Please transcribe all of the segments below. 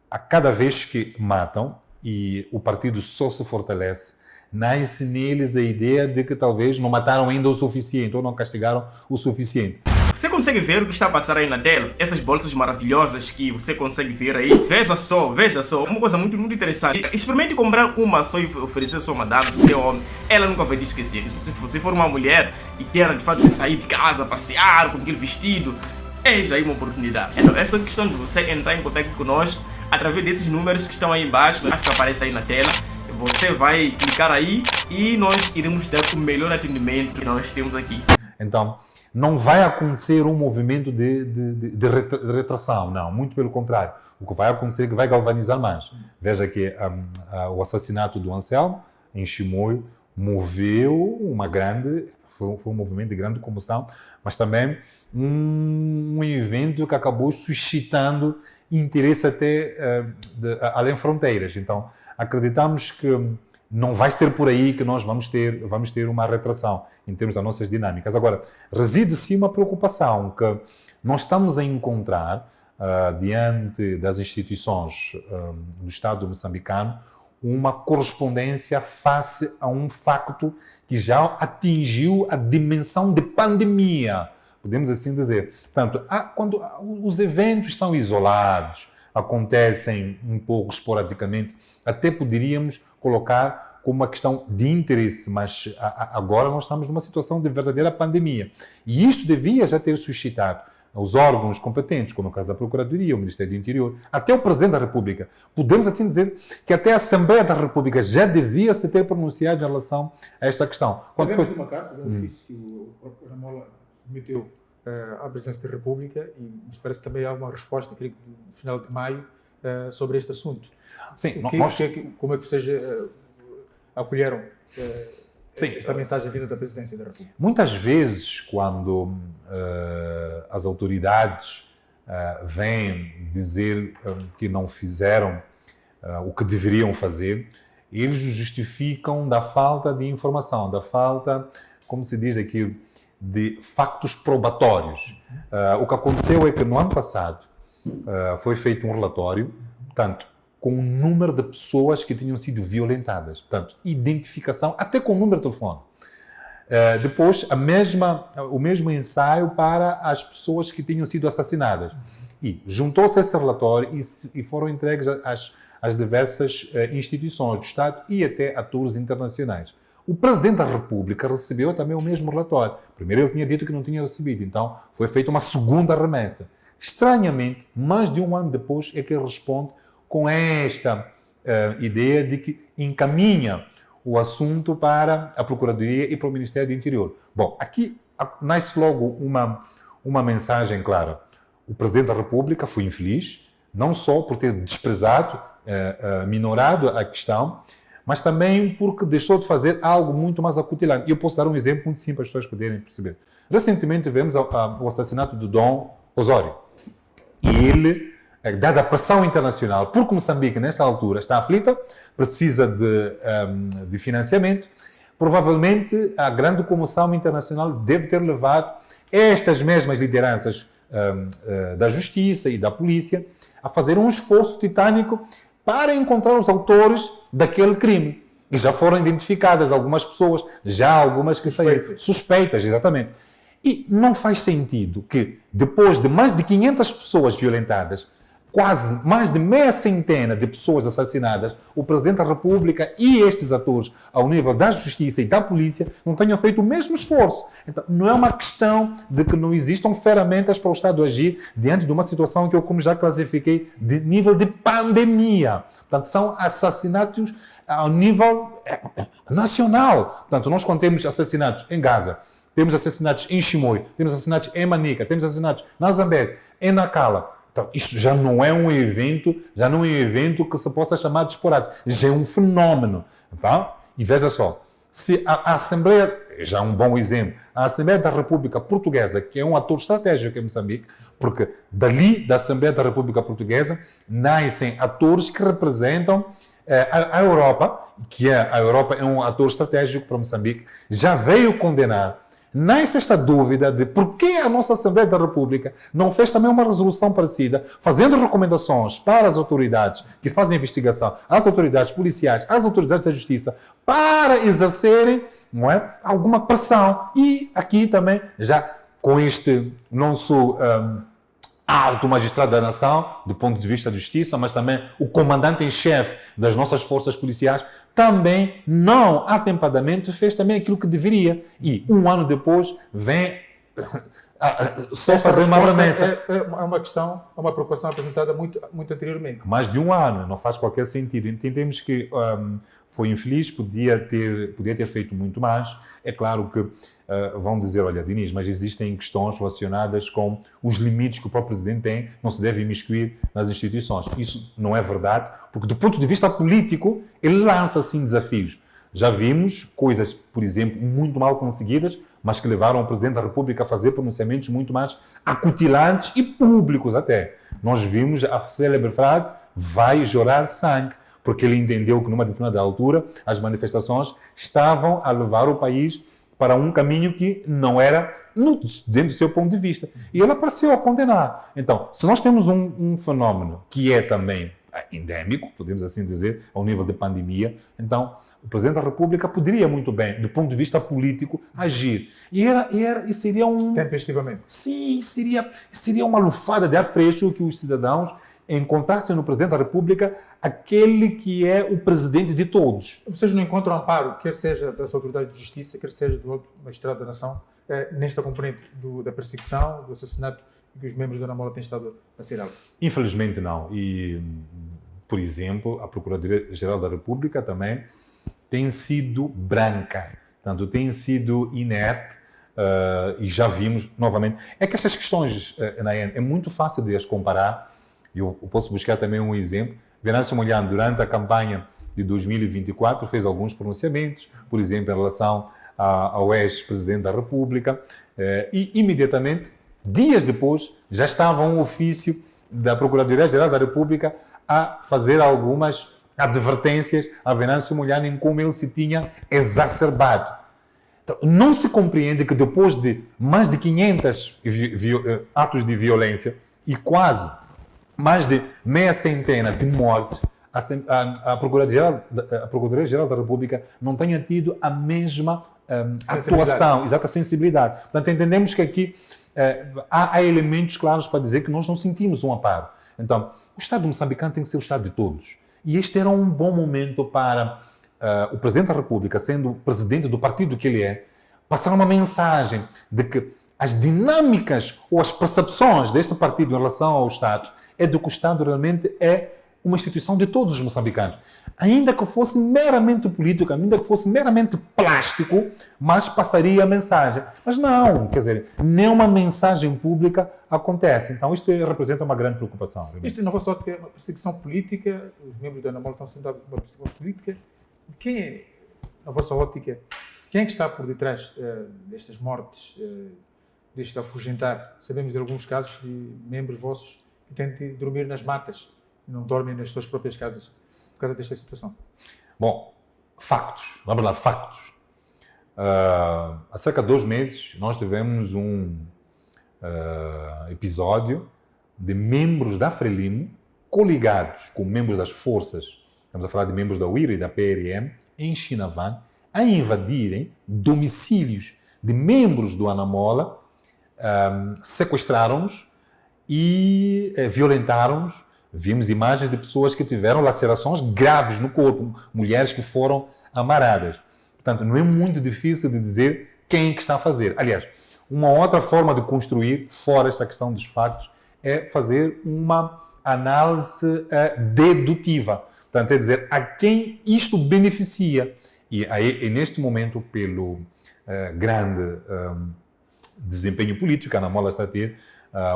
a cada vez que matam, e o partido só se fortalece, nasce neles a ideia de que talvez não mataram ainda o suficiente ou não castigaram o suficiente. Você consegue ver o que está a passar aí na tela? Essas bolsas maravilhosas que você consegue ver aí. Veja só. É uma coisa muito interessante. Experimente comprar uma só e oferecer a sua madame, seu homem. Ela nunca vai te esquecer. Se você for uma mulher e quer de fato sair de casa, passear com aquele vestido, eis aí uma oportunidade. Então é só questão de você entrar em contato conosco através desses números que estão aí embaixo, que aparecem aí na tela. Você vai clicar aí e nós iremos dar o melhor atendimento que nós temos aqui. Então, não vai acontecer um movimento de retração, não, muito pelo contrário. O que vai acontecer é que vai galvanizar mais. Veja que o assassinato do Anselmo, em Chimoio, foi um movimento de grande comoção, mas também um evento que acabou suscitando interesse até além fronteiras. Então, acreditamos que não vai ser por aí que nós vamos ter uma retração em termos das nossas dinâmicas. Agora, reside-se uma preocupação que nós estamos a encontrar diante das instituições do Estado moçambicano uma correspondência face a um facto que já atingiu a dimensão de pandemia, podemos assim dizer. Portanto, quando os eventos são isolados, acontecem um pouco esporadicamente, até poderíamos colocar como uma questão de interesse, mas agora nós estamos numa situação de verdadeira pandemia. E isto devia já ter suscitado os órgãos competentes, como no caso da Procuradoria, o Ministério do Interior, até o Presidente da República. Podemos assim dizer que até a Assembleia da República já devia se ter pronunciado em relação a esta questão. Sabemos de uma carta de ofício que o próprio Ramola submeteu à Presidência da República e nos parece que também há uma resposta, creio que no final de maio, sobre este assunto. Sim, como é que vocês acolheram esta mensagem vinda da Presidência da República? Muitas vezes, quando as autoridades vêm dizer que não fizeram o que deveriam fazer, eles justificam da falta de informação, da falta, como se diz aqui, de factos probatórios. O que aconteceu é que no ano passado foi feito um relatório, portanto, com o número de pessoas que tinham sido violentadas, portanto, identificação, até com o número de telefone. Depois, o mesmo ensaio para as pessoas que tinham sido assassinadas. E juntou-se esse relatório e foram entregues às diversas instituições do Estado e até atores internacionais. O Presidente da República recebeu também o mesmo relatório. Primeiro ele tinha dito que não tinha recebido, então foi feita uma segunda remessa. Estranhamente, mais de um ano depois é que ele responde com esta ideia de que encaminha o assunto para a Procuradoria e para o Ministério do Interior. Bom, aqui nasce logo uma mensagem clara. O Presidente da República foi infeliz, não só por ter desprezado, minorado a questão, mas também porque deixou de fazer algo muito mais acutilante. E eu posso dar um exemplo muito simples para as pessoas poderem perceber. Recentemente tivemos o assassinato do Dom Osório. E ele, dada a pressão internacional, porque Moçambique, nesta altura, está aflita, precisa de financiamento, provavelmente a grande comoção internacional deve ter levado estas mesmas lideranças da justiça e da polícia a fazer um esforço titânico para encontrar os autores daquele crime. E já foram identificadas algumas pessoas, já algumas que saíram. Suspeitas, exatamente. E não faz sentido que, depois de mais de 500 pessoas violentadas, quase mais de meia centena de pessoas assassinadas, o Presidente da República e estes atores, ao nível da Justiça e da Polícia, não tenham feito o mesmo esforço. Então, não é uma questão de que não existam ferramentas para o Estado agir diante de uma situação que eu, como já classifiquei, de nível de pandemia. Portanto, são assassinatos ao nível nacional. Portanto, nós quando temos assassinatos em Gaza, temos assassinatos em Chimoio, temos assassinatos em Manica, temos assassinatos na Zambésia, em Nacala. Então, isto já não é um evento, que se possa chamar de esporádico. Já é um fenómeno. Tá? E veja só, se a Assembleia, já é um bom exemplo, a Assembleia da República Portuguesa, que é um ator estratégico em Moçambique, porque dali da Assembleia da República Portuguesa nascem atores que representam a Europa, que a Europa é um ator estratégico para Moçambique, já veio condenar nasce esta dúvida de por que a nossa Assembleia da República não fez também uma resolução parecida, fazendo recomendações para as autoridades que fazem investigação, às autoridades policiais, às autoridades da justiça, para exercerem, não é, alguma pressão. E aqui também, já com este, não sou alto magistrado da nação, do ponto de vista da justiça, mas também o comandante em chefe das nossas forças policiais, também não atempadamente fez também aquilo que deveria. E um ano depois vem só fazer uma promessa. É uma questão, é uma preocupação apresentada muito anteriormente. Mais de um ano, não faz qualquer sentido. Entendemos que foi infeliz, podia ter feito muito mais. É claro que vão dizer, olha, Diniz, mas existem questões relacionadas com os limites que o próprio Presidente tem, não se deve imiscuir nas instituições. Isso não é verdade, porque do ponto de vista político, ele lança, sim, desafios. Já vimos coisas, por exemplo, muito mal conseguidas, mas que levaram o Presidente da República a fazer pronunciamentos muito mais acutilantes e públicos até. Nós vimos a célebre frase, vai jorrar sangue, porque ele entendeu que numa determinada altura as manifestações estavam a levar o país para um caminho que não era dentro do seu ponto de vista. E ele apareceu a condenar. Então, se nós temos um fenómeno que é também endémico, podemos assim dizer, ao nível de pandemia, então o Presidente da República poderia muito bem, do ponto de vista político, agir. E seria um... Tempestivamente. Sim, seria uma lufada de ar fresco que os cidadãos encontrassem no Presidente da República aquele que é o presidente de todos. Vocês não encontram amparo, quer seja das autoridades de justiça, quer seja do alto magistrado da nação, nesta componente da perseguição, do assassinato que os membros da Namola têm estado a ser alvo? Infelizmente não. E, por exemplo, a Procuradoria-Geral da República também tem sido branca, portanto, tem sido inerte, e já vimos novamente. É que estas questões, Nayan, é muito fácil de as comparar. Eu posso buscar também um exemplo. Venâncio Mondlane, durante a campanha de 2024, fez alguns pronunciamentos, por exemplo, em relação ao ex-presidente da República, e imediatamente, dias depois, já estava um ofício da Procuradoria-Geral da República a fazer algumas advertências a Venâncio Mondlane em como ele se tinha exacerbado. Então, não se compreende que depois de mais de 500 atos de violência e quase mais de meia centena de mortes, a Procuradoria-Geral da República não tenha tido a mesma atuação, exata sensibilidade. Portanto, entendemos que aqui há elementos claros para dizer que nós não sentimos um amparo. Então, o Estado moçambicano tem que ser o Estado de todos. E este era um bom momento para o Presidente da República, sendo o presidente do partido que ele é, passar uma mensagem de que as dinâmicas ou as percepções deste partido em relação ao Estado é de que o Estado realmente é uma instituição de todos os moçambicanos. Ainda que fosse meramente político, ainda que fosse meramente plástico, mas passaria a mensagem. Mas não, quer dizer, nenhuma mensagem pública acontece. Então isto representa uma grande preocupação. Realmente. Isto, na vossa ótica, é uma perseguição política, os membros da Namola estão sendo uma perseguição política. De quem é, na vossa ótica, quem é que está por detrás destas mortes, deste afugentar? Sabemos de alguns casos de membros vossos que têm de dormir nas matas e não dormem nas suas próprias casas por causa desta situação. Bom, factos. Vamos lá, factos. Há cerca de 2 meses nós tivemos um episódio de membros da Frelimo coligados com membros das forças, estamos a falar de membros da UIRA e da PRM, em Chinavan, a invadirem domicílios de membros do Anamola, sequestraram-nos e violentaram-nos. Vimos imagens de pessoas que tiveram lacerações graves no corpo, mulheres que foram amaradas. Portanto, não é muito difícil de dizer quem é que está a fazer. Aliás, uma outra forma de construir, fora esta questão dos factos, é fazer uma análise dedutiva. Portanto, é dizer a quem isto beneficia. E aí, neste momento, pelo grande desempenho político que a Anamola está a ter,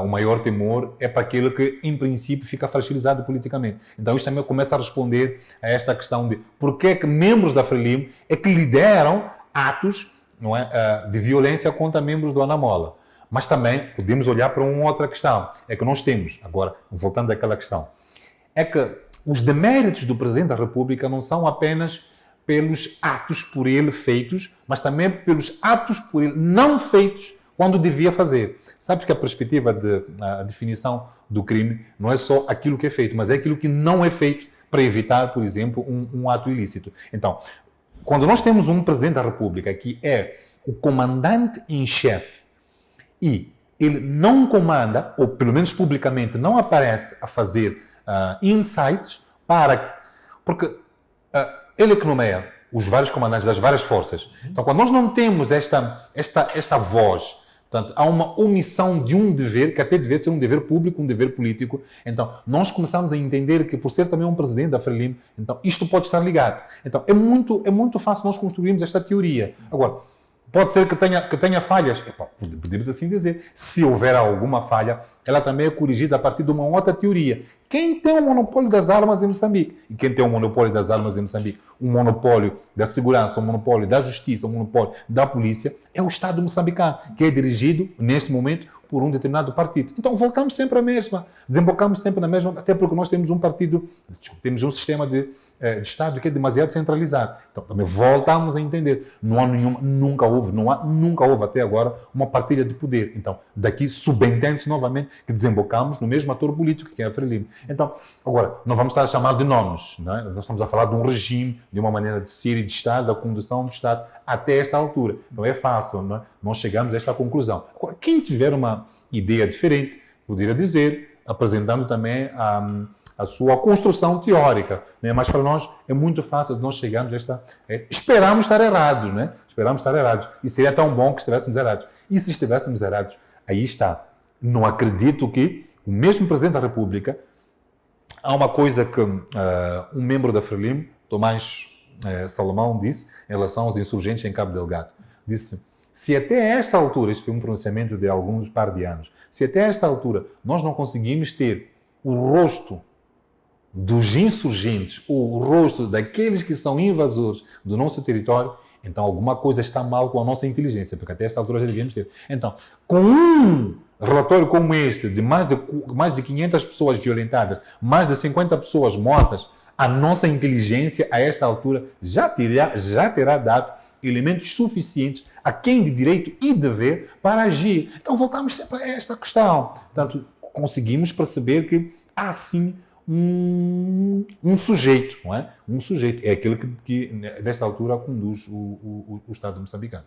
o maior temor é para aquele que, em princípio, fica fragilizado politicamente. Então, isto também começa a responder a esta questão de por que é que membros da Frelimo é que lideram atos, não é, de violência contra membros do Anamola. Mas também podemos olhar para uma outra questão. É que nós temos, agora, voltando àquela questão, é que os deméritos do Presidente da República não são apenas pelos atos por ele feitos, mas também pelos atos por ele não feitos quando devia fazer. Sabes que a perspectiva a definição do crime não é só aquilo que é feito, mas é aquilo que não é feito para evitar, por exemplo, um ato ilícito. Então, quando nós temos um presidente da República que é o comandante em chefe e ele não comanda, ou pelo menos publicamente não aparece a fazer insights porque ele é que nomeia os vários comandantes das várias forças. Então, quando nós não temos esta voz, portanto, há uma omissão de um dever, que até deve ser um dever público, um dever político. Então, nós começamos a entender que, por ser também um presidente da Frelimo, então, isto pode estar ligado. Então, é muito fácil nós construirmos esta teoria. Agora, pode ser que tenha falhas. Podemos assim dizer. Se houver alguma falha, ela também é corrigida a partir de uma outra teoria. Quem tem o monopólio das armas em Moçambique? E quem tem o monopólio das armas em Moçambique? O monopólio da segurança, o monopólio da justiça, o monopólio da polícia, é o Estado moçambicano, que é dirigido, neste momento, por um determinado partido. Então, voltamos sempre à mesma. Desembocamos sempre na mesma, até porque nós temos temos um sistema de Estado que é demasiado centralizado. Então, também voltamos a entender. Nunca houve até agora uma partilha de poder. Então, daqui subentende-se novamente que desembocamos no mesmo ator político que é a Frelimo. Então, agora, não vamos estar a chamar de nomes, não é? Nós estamos a falar de um regime, de uma maneira de ser e de estar, da condução do Estado até esta altura. Então, é fácil, não é? Nós chegamos a esta conclusão. Agora, quem tiver uma ideia diferente, poderia dizer, apresentando também a sua construção teórica, né? Mas para nós é muito fácil de nós chegarmos a esta... esperamos estar errados, né? Esperamos estar errados. E seria tão bom que estivéssemos errados. E se estivéssemos errados, aí está. Não acredito que o mesmo Presidente da República... Há uma coisa que um membro da Frelimo, Tomás Salomão, disse em relação aos insurgentes em Cabo Delgado. Disse, se até esta altura, este foi um pronunciamento de alguns par de anos, se até esta altura nós não conseguimos ter o rosto dos insurgentes, o rosto daqueles que são invasores do nosso território, então alguma coisa está mal com a nossa inteligência, porque até esta altura já devíamos ter. Então, com um relatório como este, de mais de 500 pessoas violentadas, mais de 50 pessoas mortas, a nossa inteligência, a esta altura, já terá dado elementos suficientes a quem de direito e dever para agir. Então, voltamos sempre a esta questão. Portanto, conseguimos perceber que há, sim, um sujeito, não é? Um sujeito. É aquele que desta altura, conduz o Estado moçambicano.